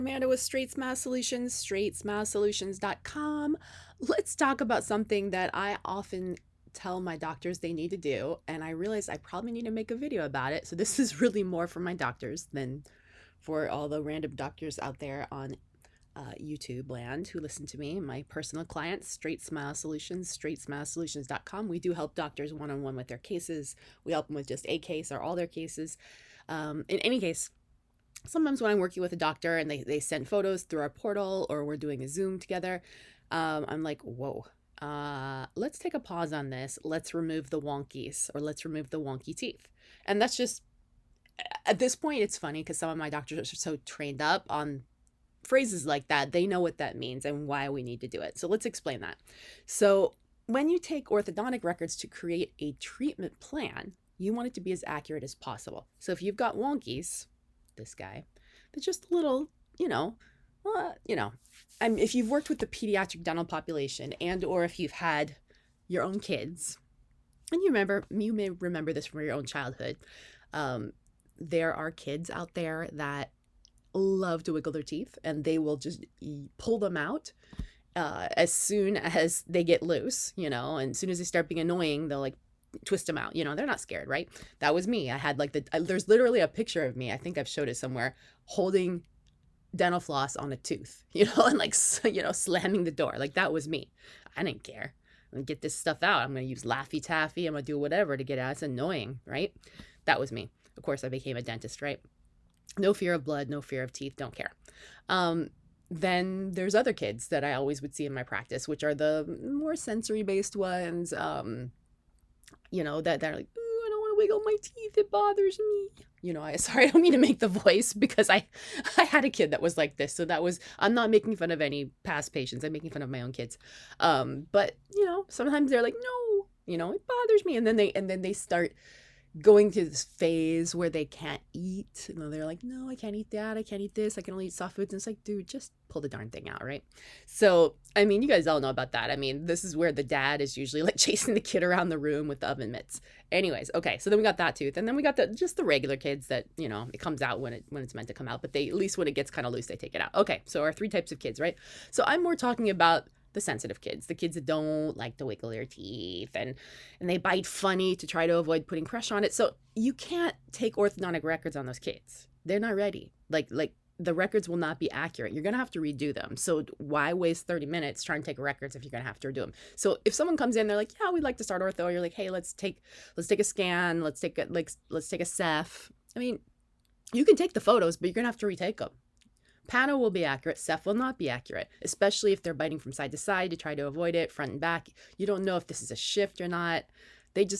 Amanda with Straightsmile Solutions, straightsmilesolutions.com. Let's talk about something that I often tell my doctors they need to do, and I realize I probably need to make a video about it. So this is really more for my doctors than for all the random doctors out there on YouTube land who listen to me. My personal clients, Straightsmile Solutions, straightsmilesolutions.com. We do help doctors one-on-one with their cases. We help them with just a case or all their cases. In any case, sometimes when I'm working with a doctor and they send photos through our portal or we're doing a Zoom together, I'm like, whoa, let's take a pause on this. Let's remove the wonkies, or let's remove the wonky teeth. And that's just, at this point, it's funny because some of my doctors are so trained up on phrases like that. They know what that means and why we need to do it. So let's explain that. So when you take orthodontic records to create a treatment plan, you want it to be as accurate as possible. So if you've got wonkies, this guy, but just a little, if you've worked with the pediatric dental population and or if you've had your own kids, and you may remember this from your own childhood, there are kids out there that love to wiggle their teeth and they will just pull them out as soon as they get loose, and as soon as they start being annoying, they'll like twist them out. They're not scared, right? That was me. I had there's literally a picture of me, I think I've showed it somewhere, holding dental floss on a tooth, and slamming the door. Like, that was me. I didn't care. I'm gonna get this stuff out. I'm gonna use Laffy Taffy. I'm gonna do whatever to get out. It's annoying, right? That was me. Of course, I became a dentist, right? No fear of blood, no fear of teeth, don't care. Then there's other kids that I always would see in my practice, which are the more sensory-based ones, that they're like, I don't want to wiggle my teeth, it bothers me. Sorry, I don't mean to make the voice, because I had a kid that was like this. So I'm not making fun of any past patients. I'm making fun of my own kids. But sometimes they're like, no, it bothers me. And then they start going to this phase where they can't eat. They're like, no, I can't eat that. I can't eat this. I can only eat soft foods. And it's like, dude, just pull the darn thing out, right? So, you guys all know about that. This is where the dad is usually like chasing the kid around the room with the oven mitts. Anyways, okay, so then we got that tooth. And then we got just the regular kids that, it comes out when it's meant to come out. But at least when it gets kind of loose, they take it out. Okay, so our three types of kids, right? So I'm more talking about the sensitive kids, the kids that don't like to wiggle their teeth and they bite funny to try to avoid putting pressure on it. So you can't take orthodontic records on those kids. They're not ready. Like the records will not be accurate. You're going to have to redo them. So why waste 30 minutes trying to take records if you're going to have to redo them? So if someone comes in, they're like, yeah, we'd like to start ortho. You're like, hey, let's take a scan. Let's take a Ceph. You can take the photos, but you're going to have to retake them. Pano will be accurate. Ceph will not be accurate, especially if they're biting from side to side to try to avoid it, front and back. You don't know if this is a shift or not. It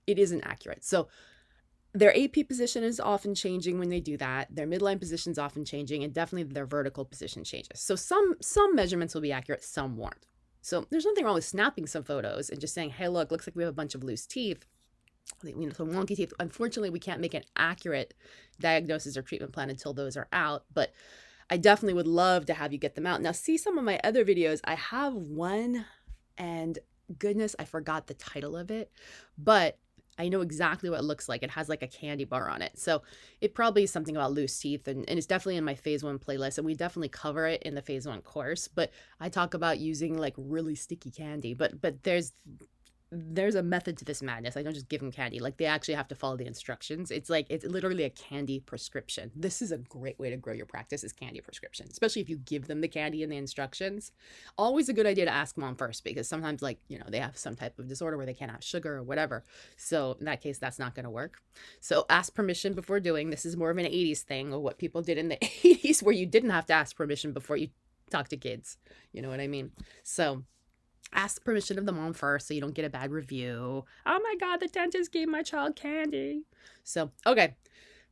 isn't accurate. So their AP position is often changing when they do that. Their midline position is often changing, and definitely their vertical position changes. So some measurements will be accurate, some won't. So there's nothing wrong with snapping some photos and just saying, hey, look, looks like we have a bunch of loose teeth. Some wonky teeth. Unfortunately, we can't make an accurate diagnosis or treatment plan until those are out, but I definitely would love to have you get them out. Now, see some of my other videos. I have one, and goodness, I forgot the title of it, but I know exactly what it looks like. It has like a candy bar on it. So it probably is something about loose teeth, and it's definitely in my phase 1 playlist, and we definitely cover it in the phase 1 course, but I talk about using like really sticky candy, but there's a method to this madness. I don't just give them candy. Like, they actually have to follow the instructions. It's literally a candy prescription. This is a great way to grow your practice, is candy prescription, especially if you give them the candy and the instructions. Always a good idea to ask mom first, because sometimes they have some type of disorder where they can't have sugar or whatever. So in that case, that's not going to work. So ask permission before doing. This is more of an 80s thing, or what people did in the 80s, where you didn't have to ask permission before you talk to kids. You know what I mean? So ask permission of the mom first so you don't get a bad review. Oh my God, the dentist gave my child candy. So, okay.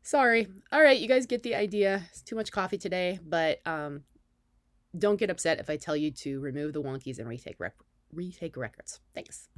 Sorry. All right, you guys get the idea. It's too much coffee today, but don't get upset if I tell you to remove the wonkies and retake records. Thanks.